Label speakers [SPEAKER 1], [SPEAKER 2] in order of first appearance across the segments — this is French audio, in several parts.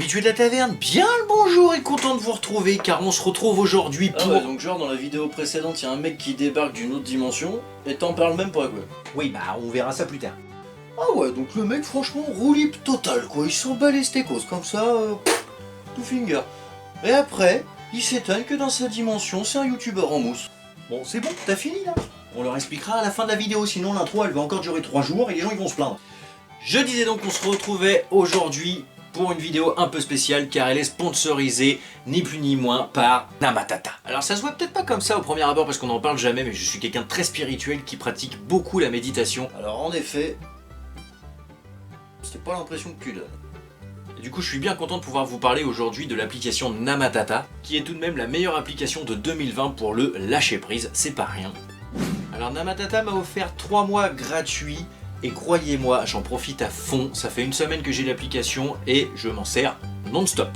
[SPEAKER 1] habitués de la taverne, bien le bonjour et content de vous retrouver car on se retrouve aujourd'hui pour...
[SPEAKER 2] Ah ouais, donc genre dans la vidéo précédente, il y a un mec qui débarque d'une autre dimension et t'en parles même pas quoi.
[SPEAKER 1] Oui bah on verra ça plus tard.
[SPEAKER 2] Ah ouais, donc le mec franchement roulip total quoi, il s'en bat les stécos comme ça, tout finger. Et après, il s'étonne que dans sa dimension, c'est un youtubeur en mousse.
[SPEAKER 1] Bon c'est bon, t'as fini là. On leur expliquera à la fin de la vidéo, sinon l'intro elle va encore durer 3 jours et les gens ils vont se plaindre. Je disais donc qu'on se retrouvait aujourd'hui pour une vidéo un peu spéciale car elle est sponsorisée ni plus ni moins par Namatata. Alors ça se voit peut-être pas comme ça au premier abord parce qu'on n'en parle jamais, mais je suis quelqu'un de très spirituel qui pratique beaucoup la méditation.
[SPEAKER 2] Alors en effet, c'est pas l'impression que tu donnes.
[SPEAKER 1] Et du coup je suis bien content de pouvoir vous parler aujourd'hui de l'application Namatata qui est tout de même la meilleure application de 2020 pour le lâcher prise, c'est pas rien. Alors Namatata m'a offert 3 mois gratuits. Et croyez-moi, j'en profite à fond, ça fait une semaine que j'ai l'application et je m'en sers non-stop.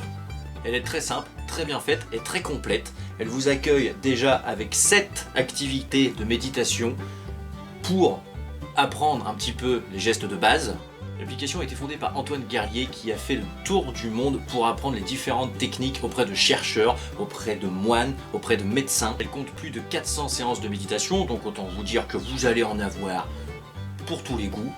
[SPEAKER 1] Elle est très simple, très bien faite et très complète. Elle vous accueille déjà avec 7 activités de méditation pour apprendre un petit peu les gestes de base. L'application a été fondée par Antoine Guerrier qui a fait le tour du monde pour apprendre les différentes techniques auprès de chercheurs, auprès de moines, auprès de médecins. Elle compte plus de 400 séances de méditation, donc autant vous dire que vous allez en avoir pour tous les goûts.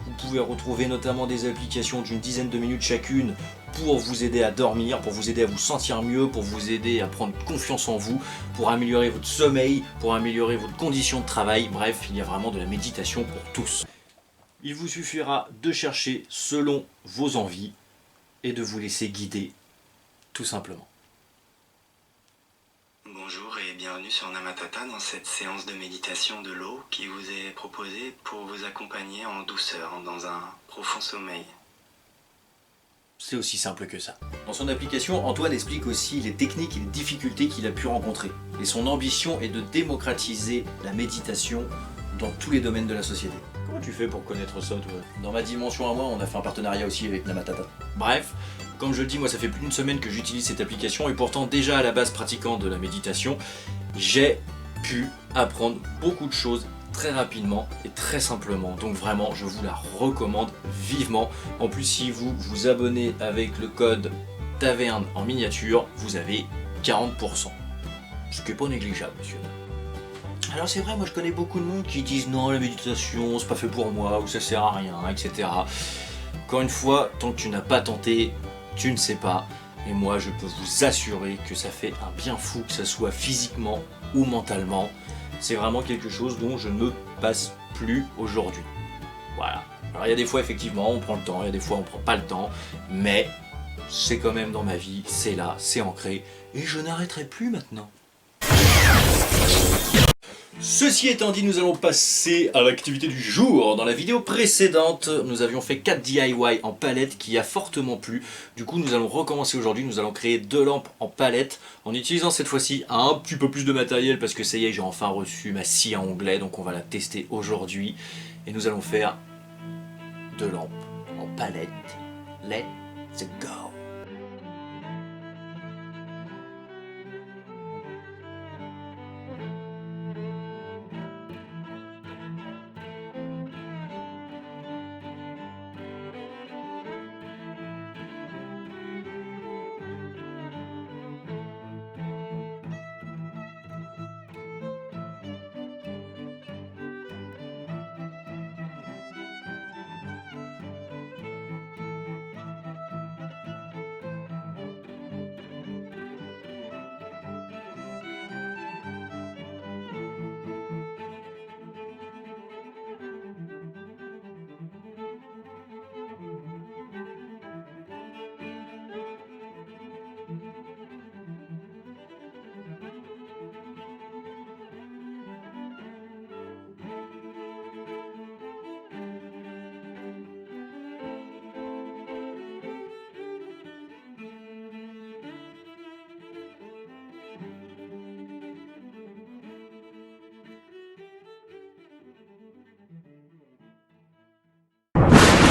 [SPEAKER 1] Vous pouvez retrouver notamment des applications d'une dizaine de minutes chacune pour vous aider à dormir, pour vous aider à vous sentir mieux, pour vous aider à prendre confiance en vous, pour améliorer votre sommeil, pour améliorer votre condition de travail. Bref, il y a vraiment de la méditation pour tous. Il vous suffira de chercher selon vos envies et de vous laisser guider, tout simplement.
[SPEAKER 3] Bonjour et bienvenue sur Namatata dans cette séance de méditation de l'eau qui vous est proposée pour vous accompagner en douceur dans un profond sommeil.
[SPEAKER 1] C'est aussi simple que ça. Dans son application, Antoine explique aussi les techniques et les difficultés qu'il a pu rencontrer. Et son ambition est de démocratiser la méditation dans tous les domaines de la société. Comment tu fais pour connaître ça, toi?
[SPEAKER 2] Dans ma dimension à moi, on a fait un partenariat aussi avec Namatata.
[SPEAKER 1] Bref, comme je le dis, moi ça fait plus d'une semaine que j'utilise cette application et pourtant déjà à la base pratiquant de la méditation, j'ai pu apprendre beaucoup de choses très rapidement et très simplement. Donc vraiment, je vous la recommande vivement. En plus, si vous vous abonnez avec le code taverne en miniature, vous avez 40%. Ce qui n'est pas négligeable, monsieur. Alors c'est vrai, moi je connais beaucoup de monde qui disent non, la méditation c'est pas fait pour moi, ou ça sert à rien, etc. Encore une fois, tant que tu n'as pas tenté, tu ne sais pas. Et moi je peux vous assurer que ça fait un bien fou, que ça soit physiquement ou mentalement. C'est vraiment quelque chose dont je ne me passe plus aujourd'hui. Voilà. Alors il y a des fois effectivement on prend le temps, il y a des fois on prend pas le temps, mais c'est quand même dans ma vie, c'est là, c'est ancré, et je n'arrêterai plus maintenant. Ceci étant dit, nous allons passer à l'activité du jour. Dans la vidéo précédente, nous avions fait 4 DIY en palette qui a fortement plu. Du coup, nous allons recommencer aujourd'hui. Nous allons créer 2 lampes en palette en utilisant cette fois-ci un petit peu plus de matériel parce que ça y est, j'ai enfin reçu ma scie à onglet. Donc on va la tester aujourd'hui. Et nous allons faire 2 lampes en palette. Let's go!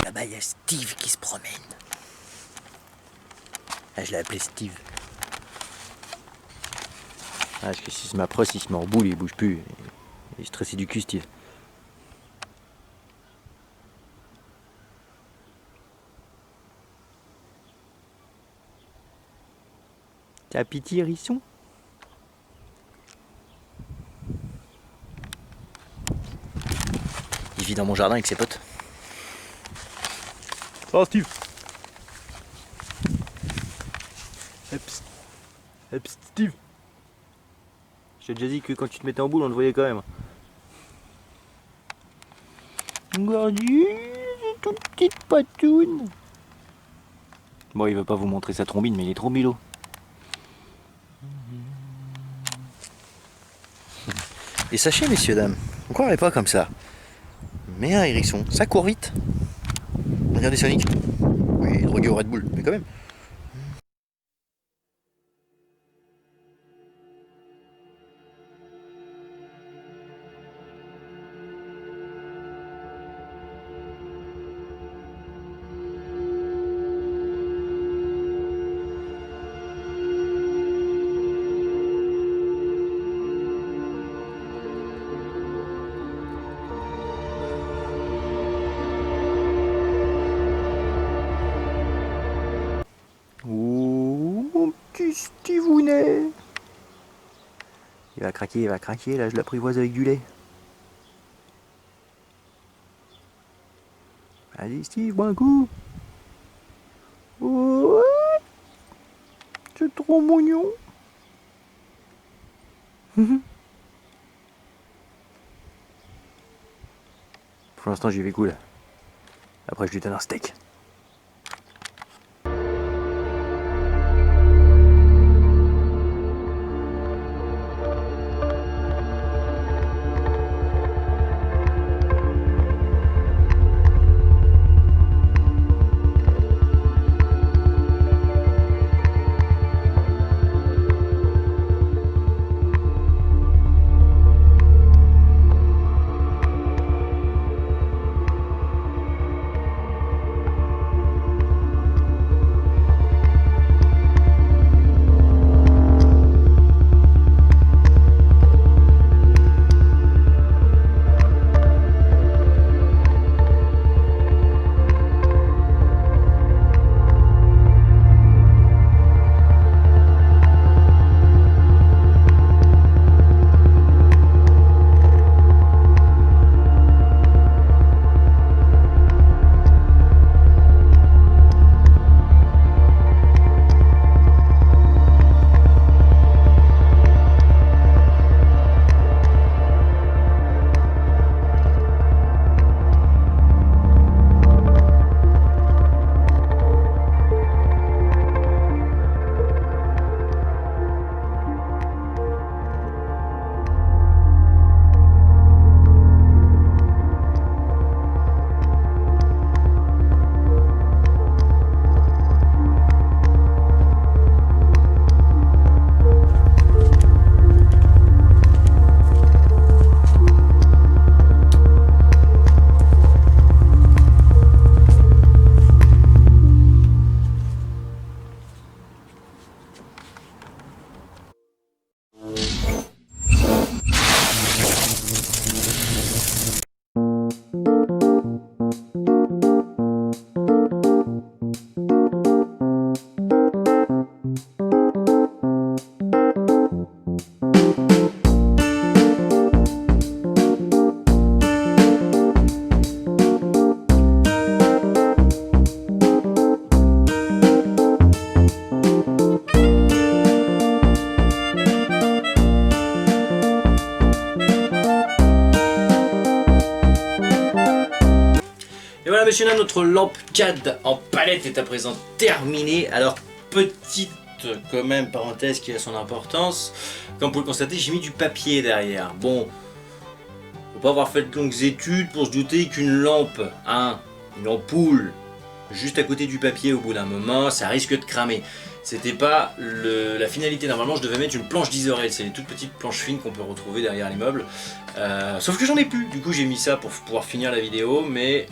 [SPEAKER 4] Là-bas, il y a Steve qui se promène. Ah, je l'ai appelé Steve. Ah, parce que si je m'approche, il se met en boule, il bouge plus. Il est stressé du cul, Steve. T'as pitié, hérisson?
[SPEAKER 2] Il vit dans mon jardin avec ses potes.
[SPEAKER 4] Oh, Steve! Psst. Psst, Steve! Je t'ai déjà dit que quand tu te mettais en boule, on te voyait quand même. Regardez, c'est toute petite patoune. Bon, il veut pas vous montrer sa trombine, mais il est trop milo.
[SPEAKER 2] Et sachez, messieurs, dames, on croirait pas comme ça. Mais un hérisson, ça court vite. Regardez Sonic. Oui, drogué au Red Bull, mais quand même.
[SPEAKER 4] Oh, mon petit Stivounet. Il va craquer, là je l'apprivoise avec du lait. Allez Steve, bois un coup. Oh, c'est trop mignon. Pour l'instant j'y vais cool. Après je lui donne un steak.
[SPEAKER 1] Et voilà messieurs, là, notre lampe CAD en palette est à présent terminée. Alors petite quand même parenthèse qui a son importance, comme vous pouvez le constater, j'ai mis du papier derrière. Bon, faut pas avoir fait de longues études pour se douter qu'une lampe, une ampoule, juste à côté du papier au bout d'un moment, ça risque de cramer. C'était pas la finalité. Normalement je devais mettre une planche d'Isorel, c'est les toutes petites planches fines qu'on peut retrouver derrière les meubles. Sauf que j'en ai plus, du coup j'ai mis ça pour pouvoir finir la vidéo, mais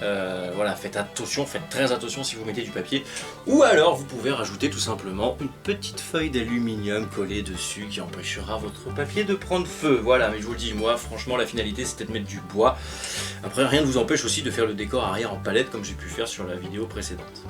[SPEAKER 1] voilà, faites attention, faites très attention si vous mettez du papier. Ou alors vous pouvez rajouter tout simplement une petite feuille d'aluminium collée dessus qui empêchera votre papier de prendre feu. Voilà, mais je vous le dis, moi franchement la finalité c'était de mettre du bois. Après rien ne vous empêche aussi de faire le décor arrière en palette comme j'ai pu faire sur la vidéo précédente.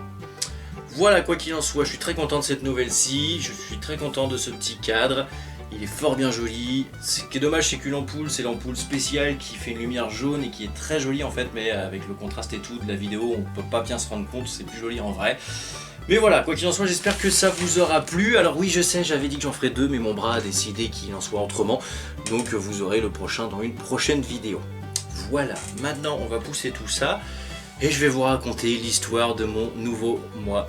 [SPEAKER 1] Voilà, quoi qu'il en soit, je suis très content de cette nouvelle-ci, je suis très content de ce petit cadre. Il est fort bien joli. Ce qui est dommage, c'est qu'une ampoule, c'est l'ampoule spéciale qui fait une lumière jaune et qui est très jolie en fait, mais avec le contraste et tout de la vidéo, on peut pas bien se rendre compte, c'est plus joli en vrai. Mais voilà, quoi qu'il en soit, j'espère que ça vous aura plu. Alors oui, je sais, j'avais dit que j'en ferais 2, mais mon bras a décidé qu'il en soit autrement. Donc vous aurez le prochain dans une prochaine vidéo. Voilà, maintenant on va pousser tout ça et je vais vous raconter l'histoire de mon nouveau moi.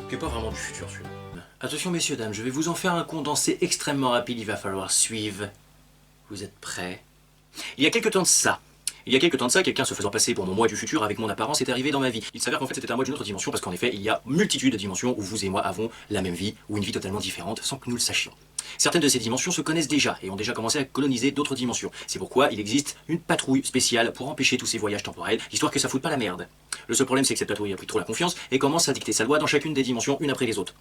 [SPEAKER 1] Qui est pas vraiment du futur celui-là. Attention messieurs, dames, je vais vous en faire un condensé extrêmement rapide, il va falloir suivre. Vous êtes prêts? Il y a quelques temps de ça, quelqu'un se faisant passer pour mon moi du futur avec mon apparence est arrivé dans ma vie. Il s'avère qu'en fait c'était un moi d'une autre dimension parce qu'en effet il y a multitude de dimensions où vous et moi avons la même vie ou une vie totalement différente sans que nous le sachions. Certaines de ces dimensions se connaissent déjà et ont déjà commencé à coloniser d'autres dimensions. C'est pourquoi il existe une patrouille spéciale pour empêcher tous ces voyages temporels, histoire que ça foute pas la merde. Le seul problème c'est que cette patrouille a pris trop la confiance et commence à dicter sa loi dans chacune des dimensions, une après les autres.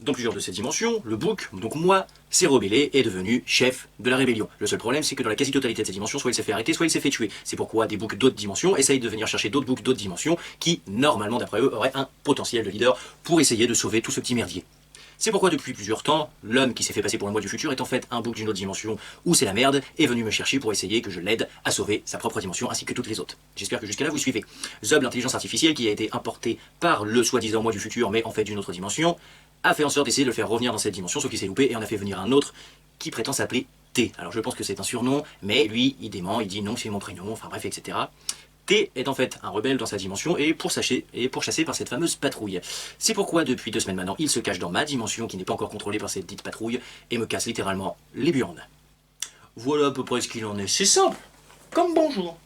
[SPEAKER 1] Dans plusieurs de ces dimensions, le bouc, donc moi, s'est rebellé et est devenu chef de la rébellion. Le seul problème, c'est que dans la quasi-totalité de ces dimensions, soit il s'est fait arrêter, soit il s'est fait tuer. C'est pourquoi des boucs d'autres dimensions essayent de venir chercher d'autres boucs d'autres dimensions qui, normalement, d'après eux, auraient un potentiel de leader pour essayer de sauver tout ce petit merdier. C'est pourquoi depuis plusieurs temps, l'homme qui s'est fait passer pour le moi du futur est en fait un bouc d'une autre dimension où c'est la merde, est venu me chercher pour essayer que je l'aide à sauver sa propre dimension ainsi que toutes les autres. J'espère que jusqu'à là vous suivez. Zub, l'intelligence artificielle qui a été importée par le soi-disant moi du futur mais en fait d'une autre dimension, a fait en sorte d'essayer de le faire revenir dans cette dimension, sauf qu'il s'est loupé et on a fait venir un autre qui prétend s'appeler T. Alors je pense que c'est un surnom, mais lui il dément, il dit non c'est mon prénom, enfin bref etc. T est en fait un rebelle dans sa dimension et pourchassé par cette fameuse patrouille. C'est pourquoi depuis 2 semaines maintenant, il se cache dans ma dimension qui n'est pas encore contrôlée par cette dite patrouille et me casse littéralement les burnes. Voilà à peu près ce qu'il en est. C'est simple, comme bonjour.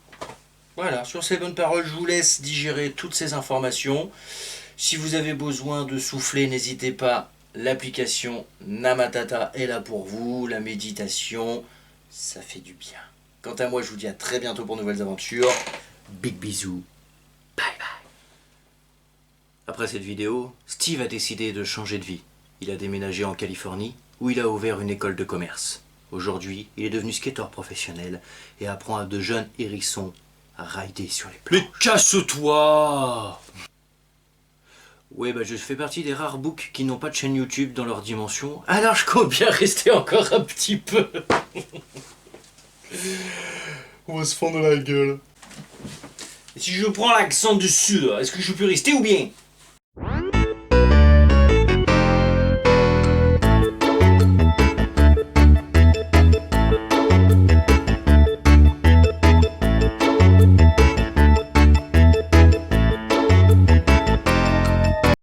[SPEAKER 1] Voilà, sur ces bonnes paroles, je vous laisse digérer toutes ces informations. Si vous avez besoin de souffler, n'hésitez pas. L'application Namatata est là pour vous. La méditation, ça fait du bien. Quant à moi, je vous dis à très bientôt pour de nouvelles aventures. Big bisous. Bye bye. Après cette vidéo, Steve a décidé de changer de vie. Il a déménagé en Californie, où il a ouvert une école de commerce. Aujourd'hui, il est devenu skateur professionnel et apprend à de jeunes hérissons à rider sur les planches. Mais casse-toi! Ouais, bah je fais partie des rares books qui n'ont pas de chaîne YouTube dans leur dimension, alors je compte bien rester encore un petit peu. On va se fendre la gueule. Et si je prends l'accent du sud, est-ce que je peux rester ou bien?